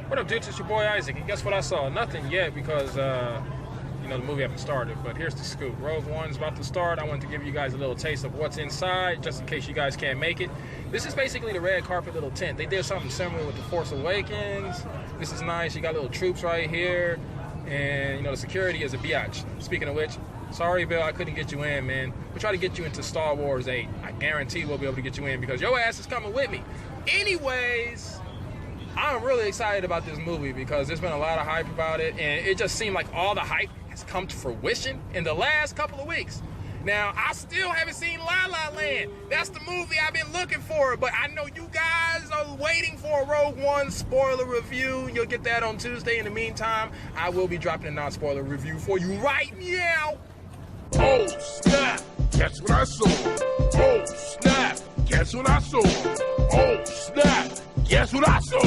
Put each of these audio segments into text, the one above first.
What up, dudes? It's your boy Isaac, and guess what I saw? Nothing yet because, the movie hasn't started, but here's the scoop. Rogue One's about to start. I wanted to give you guys a little taste of what's inside, just in case you guys can't make it. This is basically the red carpet little tent. They did something similar with The Force Awakens. This is nice. You got little troops right here, and, the security is a biatch. Speaking of which, sorry, Bill, I couldn't get you in, man. We'll try to get you into Star Wars 8. I guarantee we'll be able to get you in because your ass is coming with me. Anyways, I'm really excited about this movie because there's been a lot of hype about it, and it just seemed like all the hype has come to fruition in the last couple of weeks. Now, I still haven't seen La La Land. That's the movie I've been looking for, but I know you guys are waiting for a Rogue One spoiler review. You'll get that on Tuesday. In the meantime, I will be dropping a non-spoiler review for you right now. Oh, snap! Guess what I saw? Oh, snap! Guess what I saw? Oh, snap! Guess what I saw?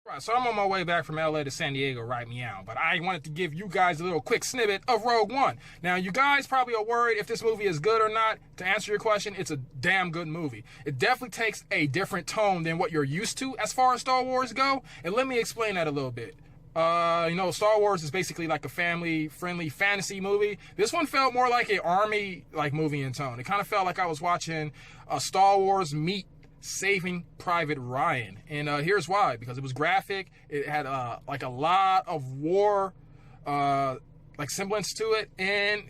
Right, so I'm on my way back from LA to San Diego right meow, but I wanted to give you guys a little quick snippet of Rogue One. Now, you guys probably are worried if this movie is good or not. To answer your question, it's a damn good movie. It definitely takes a different tone than what you're used to as far as Star Wars go, and let me explain that a little bit. Star Wars is basically like a family-friendly fantasy movie. This one felt more like an army movie in tone. It kind of felt like I was watching a Star Wars meet Saving Private Ryan. And here's why. Because it was graphic. It had a lot of war semblance to it. And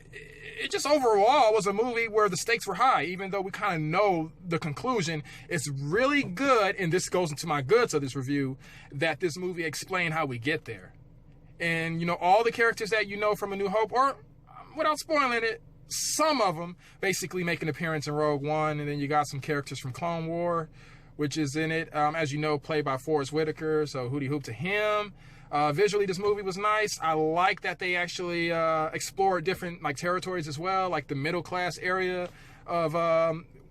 it just overall was a movie where the stakes were high, even though we kind of know the conclusion. It's really good, and this goes into my goods of this review, that this movie explained how we get there. And, all the characters that you know from A New Hope, or without spoiling it, some of them basically make an appearance in Rogue One, and then you got some characters from Clone War, which is in it, as you know, played by Forrest Whitaker, so hooty hoop to him. Visually, this movie was nice. I like that they actually explored different territories as well, like the middle class area of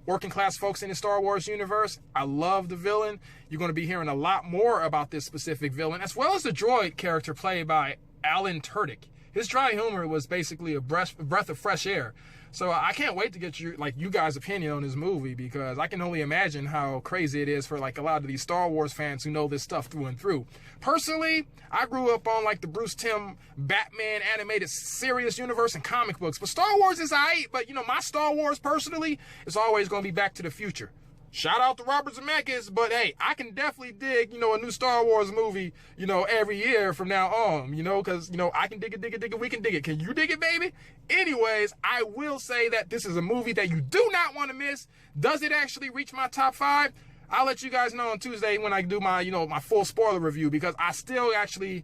working class folks in the Star Wars universe. I love the villain. You're going to be hearing a lot more about this specific villain, as well as the droid character played by Alan Tudyk. His dry humor was basically a breath of fresh air. So I can't wait to get you guys' opinion on this movie, because I can only imagine how crazy it is for a lot of these Star Wars fans who know this stuff through and through. Personally, I grew up on the Bruce Timm Batman animated serious universe and comic books, but Star Wars is aight. But my Star Wars personally is always going to be Back to the Future. Shout out to Robert Zemeckis, but hey, I can definitely dig, a new Star Wars movie, every year from now on, because, I can dig it, we can dig it. Can you dig it, baby? Anyways, I will say that this is a movie that you do not want to miss. Does it actually reach my top 5? I'll let you guys know on Tuesday when I do my, my full spoiler review, because I still actually,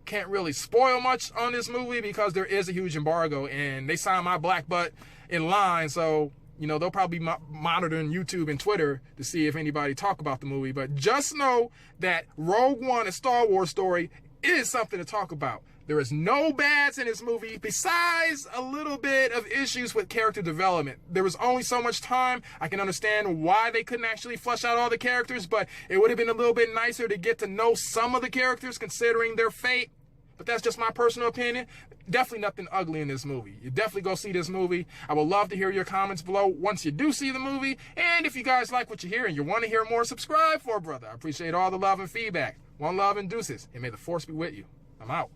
can't really spoil much on this movie because there is a huge embargo and they signed my black butt in line, so they'll probably be monitoring YouTube and Twitter to see if anybody talk about the movie. But just know that Rogue One, a Star Wars story, is something to talk about. There is no bads in this movie besides a little bit of issues with character development. There was only so much time. I can understand why they couldn't actually flesh out all the characters, but it would have been a little bit nicer to get to know some of the characters considering their fate. But that's just my personal opinion. Definitely nothing ugly in this movie. You definitely go see this movie. I would love to hear your comments below once you do see the movie. And if you guys like what you hear and you want to hear more, subscribe for a brother. I appreciate all the love and feedback. One love and deuces. And may the force be with you. I'm out.